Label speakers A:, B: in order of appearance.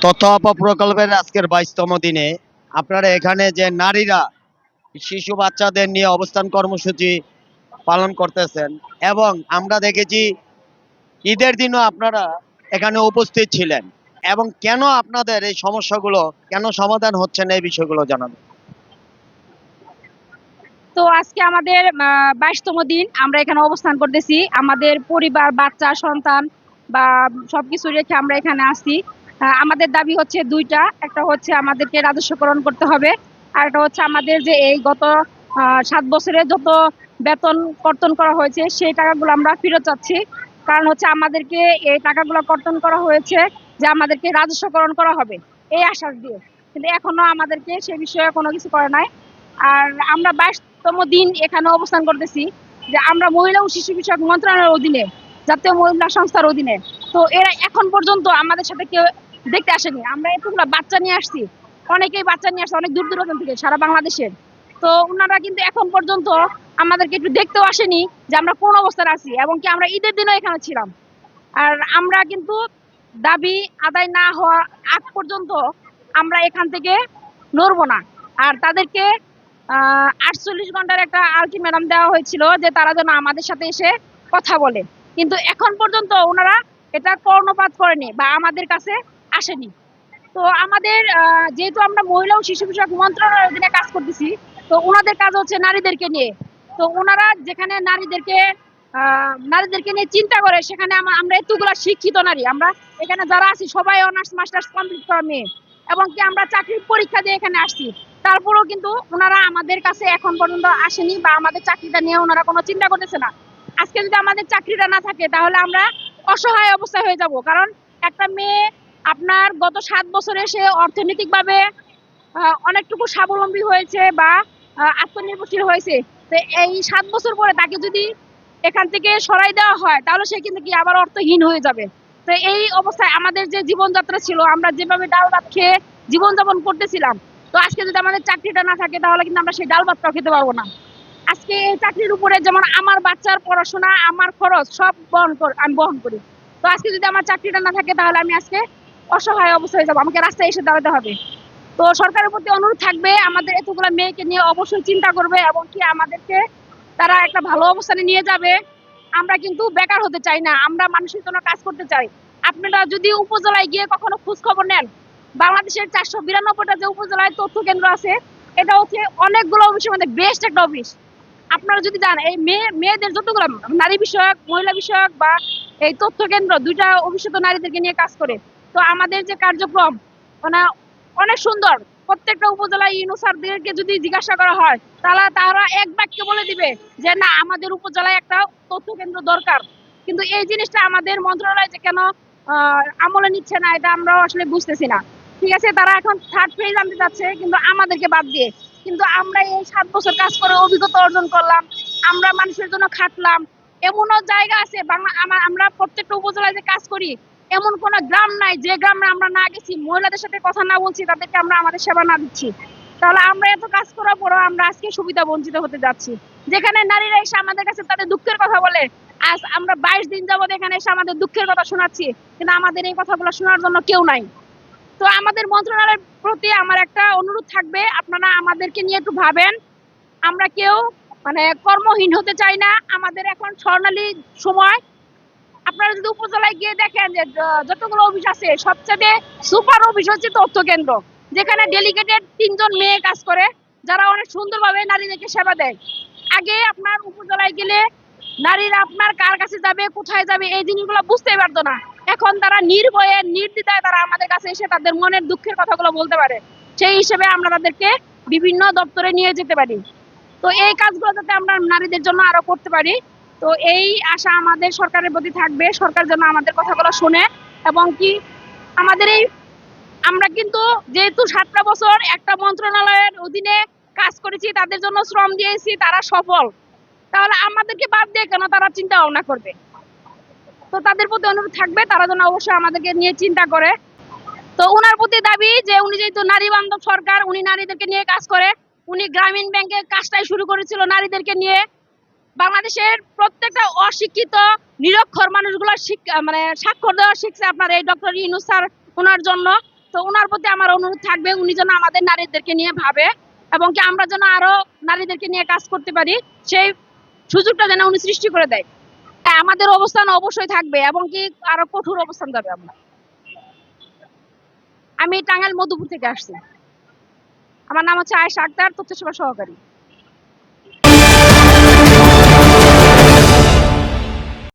A: তথ্য প্রকল্পের আজকের 22তম দিনে আপনারা এখানে যে নারীরা শিশু বাচ্চাদের নিয়ে অবস্থান কর্মসূচি পালন করতেছেন এবং আমরা দেখেছি ঈদের দিনও আপনারা এখানে উপস্থিত ছিলেন এবং কেন আপনাদের এই সমস্যাগুলো কেন সমাধান হচ্ছে না এই বিষয়গুলো জানাবেন।
B: তো আজকে আমাদের 22তম দিন আমরা এখানে অবস্থান করতেছি। আমাদের পরিবার, বাচ্চা, সন্তান বা সবকিছু রেখে আমরা এখানে আসছি। আমাদের দাবি হচ্ছে দুইটা। একটা হচ্ছে আমাদেরকে রাজস্বকরণ করতে হবে, আর একটা হচ্ছে আমাদের যে এই গত 7 বছরে যত বেতন কর্তন করা হয়েছে সেই টাকাগুলো আমরা ফেরত চাচ্ছি। কারণ হচ্ছে আমাদেরকে এই টাকাগুলো কর্তন করা হয়েছে যে আমাদেরকে রাজস্বকরণ করা হবে এই আশ্বাস দিয়ে, কিন্তু এখনো আমাদেরকে সে বিষয়ে কোনো কিছু করে নাই। আর আমরা 22তম দিন এখানে অবস্থান করতেছি যে আমরা মহিলা ও শিশু বিষয়ক মন্ত্রণালয়ের অধীনে, জাতীয় মহিলা সংস্থার অধীনে। তো এরা এখন পর্যন্ত আমাদের সাথে কেউ দেখতে আসেনি। আমরা এতগুলো বাচ্চা নিয়ে আসছি, অনেকেই বাচ্চা নিয়ে আসছে অনেক দূর দূরান্ত থেকে, সারা বাংলাদেশের। তো ওনারা কিন্তু এখন পর্যন্ত আমাদেরকে একটু দেখতেও আসেনি যে আমরা কোন অবস্থায় আছি, এবং কি আমরা ঈদের দিনও এখানে ছিলাম। আর আমরা কিন্তু দাবি আদায় না হওয়া আগ পর্যন্ত আমরা এখান থেকে নড়বো না। আর তাদেরকে 48 ঘন্টার একটা আলটিমেটাম দেওয়া হয়েছিল যে তারা যেন আমাদের সাথে এসে কথা বলে, কিন্তু এখন পর্যন্ত ওনারা এটা কর্ণপাত করেনি বা আমাদের কাছে আসেনি। তো আমাদের যেহেতু আমরা মহিলা ও শিশু বিষয়ক মন্ত্রণালয়ের অধীনে কাজ করতেছি, তো ওনাদের কাজ হচ্ছে নারীদেরকে নিয়ে। তো ওনারা যেখানে নারীদেরকে নিয়ে চিন্তা করে, সেখানে আমরা এতগুলা শিক্ষিত নারী, আমরা এখানে যারা আছি সবাই অনার্স মাস্টার্স কমপ্লিট করা মেয়ে, এবং কি আমরা চাকরির পরীক্ষা দিয়ে এখানে আসছি। তারপরেও কিন্তু ওনারা আমাদের কাছে এখন পর্যন্ত আসেনি বা আমাদের চাকরিটা নিয়ে ওনারা কোনো চিন্তা করতেছে না। আজকে যদি আমাদের চাকরিটা না থাকে তাহলে আমরা অসহায় অবস্থায় হয়ে যাব। কারণ একটা মেয়ে আপনার গত 7 বছরে সে অর্থনৈতিকভাবে অনেকটুকু স্বাবলম্বী হয়েছে বা আত্মনির্ভরশীল হয়েছে। তো এই 7 বছর পরে তাকে যদি এখান থেকে সরাই দেওয়া হয় তাহলে সে কিন্তু কি আবার অর্থহীন হয়ে যাবে। তো এই অবস্থায় আমাদের যে জীবনযাত্রা ছিল, আমরা যেভাবে ডাল ভাত খেয়ে জীবনযাপন করতেছিলাম, তো আজকে যদি আমাদের চাকরিটা না থাকে তাহলে কিন্তু আমরা সেই ডাল ভাতটাও খেতে পারবো না। আজকে এই চাকরির উপরে যেমন আমার বাচ্চার পড়াশোনা, আমার খরচ সব আমি বহন করি। তো আজকে যদি আমার চাকরিটা না থাকে তাহলে আমি আজকে অসহায় অবস্থায় যাবো, আমাকে রাস্তায় এসে দাঁড়াতে হবে। তো সরকারের প্রতি অনুরোধ থাকবে আমাদের এতগুলো মেয়েকে নিয়ে অবশ্যই চিন্তা করবে, এবং কি আমাদেরকে তারা একটা ভালো অবস্থানে নিয়ে যাবে। আমরা কিন্তু বেকার হতে চাই না, আমরা মানুষের জন্য কাজ করতে চাই। আপনারা যদি উপজেলায় গিয়ে কখনো খোঁজ খবর নেন, বাংলাদেশের 492টা যে উপজেলায় তথ্য কেন্দ্র আছে, এটা হচ্ছে অনেকগুলো অফিসের মধ্যে বেস্ট একটা অফিস। আপনারা যদি যান, এই মেয়েদের যতগুলো নারী বিষয়ক, মহিলা বিষয়ক বা এই তথ্য কেন্দ্র, দুইটা অফিসে তো নারীদেরকে নিয়ে কাজ করে। তো আমাদের যে কার্যক্রম মানে অনেক সুন্দর। প্রত্যেকটা উপজেলায় ইউনূস স্যারদেরকে যদি জিজ্ঞাসা করা হয় তাহলে তারা এক বাক্যে বলে দিবে যে না, আমাদের উপজেলায় একটা তথ্য কেন্দ্র দরকার। কিন্তু এই জিনিসটা আমাদের মন্ত্রণালয় যে কেন আমলে নিচ্ছে না, এটা আমরা আসলে বুঝতেছি না। ঠিক আছে, তারা এখন থার্ড ফেজ আনতে যাচ্ছে কিন্তু আমাদেরকে বাদ দিয়ে। কিন্তু আমরা এই 7 বছর কাজ করে অভিজ্ঞতা অর্জন করলাম, আমরা মানুষের জন্য খাটলাম। এমনও জায়গা আছে আমরা প্রত্যেকটা উপজেলায় যে কাজ করি, এমন কোন গ্রাম নাই যে গ্রামে আমরা না গেছি, মহিলাদের সাথে কথা না বলছি, তাদেরকে আমরা আমাদের সেবা না দিচ্ছি। তাহলে আমরা এত কাজ করার পরও আমরা আজকে সুবিধা বঞ্চিত হতে যাচ্ছি। যেখানে নারীরা এসে আমাদের কাছে তাদের দুঃখের কথা বলে, আজ আমরা 22 দিন যাবত এখানে এসে আমাদের দুঃখের কথা শোনাচ্ছি, কিন্তু আমাদের এই কথাগুলো শোনার জন্য কেউ নাই। তো আমাদের মন্ত্রণালয়ের প্রতি আমার একটা অনুরোধ থাকবে, আপনারা আমাদেরকে নিয়ে একটু ভাবেন। আমরা কেউ কর্মহীন হতে চাই না, আমাদের এখন স্বর্ণালী সময়। আপনারা যদি উপজেলায় গিয়ে দেখেন যে যতগুলো অফিস আছে, সবচেয়ে সুপার অফিস হচ্ছে তথ্য কেন্দ্র, যেখানে ডেলিগেটেড 3 জন মেয়ে কাজ করে, যারা অনেক সুন্দরভাবে নারীদেরকে সেবা দেয়। আগে আপনার উপজেলায় গেলে নারীরা আপনার কার কাছে যাবে, কোথায় যাবে, এই জিনিসগুলো বুঝতেই পারতো না। এখন তারা নির্ভয়ে নির্দ্বিধায় তারা আমাদের কাছে এসে তাদের মনের দুঃখের কথাগুলো বলতে পারে। সেই হিসেবে আমরা তাদেরকে বিভিন্ন দপ্তরে নিয়ে যেতে পারি। তো এই কাজগুলো যাতে আমরা নারীদের জন্য আরো করতে পারি, তো এই আশা আমাদের সরকারের প্রতি থাকবে। সরকার যেন আমাদের কথাগুলো শুনে, এবং কি আমাদের এই আমরা কিন্তু যেহেতু 7টা বছর একটা মন্ত্রণালয়ের অধীনে কাজ করেছি, তাদের জন্য শ্রম দিয়েছি, তারা সফল, তাহলে আমাদেরকে বাদ দিয়ে কেন তারা চিন্তা ভাবনা করবে? তো তাদের প্রতি অনুরোধ থাকবে তারা যেন অবশ্যই আমাদেরকে নিয়ে চিন্তা করে। তো উনার প্রতি দাবি যে উনি যেহেতু নারী বান্ধব সরকার, উনি নারীদেরকে নিয়ে কাজ করে। উনি গ্রামীণ ব্যাংকের কাজটাই শুরু করেছিল নারীদেরকে নিয়ে। বাংলাদেশের প্রত্যেকটা অশিক্ষিত নিরক্ষর মানুষগুলো স্বাক্ষর দেওয়া শিখছে আপনার এই ডক্টর ইউনূস স্যার ওনার জন্য। তো ওনার প্রতি আমার অনুরোধ থাকবে উনি যেন আমাদের নারীদেরকে নিয়ে ভাবে এবং কি আমরা যেন আরো নারীদেরকে নিয়ে কাজ করতে পারি, সেই সুযোগটা যেন উনি সৃষ্টি করে দেয়। হ্যাঁ, আমাদের অবস্থান অবশ্যই থাকবে এবং কি আরো কঠোর অবস্থান যাবে আমরা। আমি টাঙ্গাইল মধুপুর থেকে আসছি। আমার নাম হচ্ছে আয়েশা আক্তার, তথ্য সেবা সহকারী।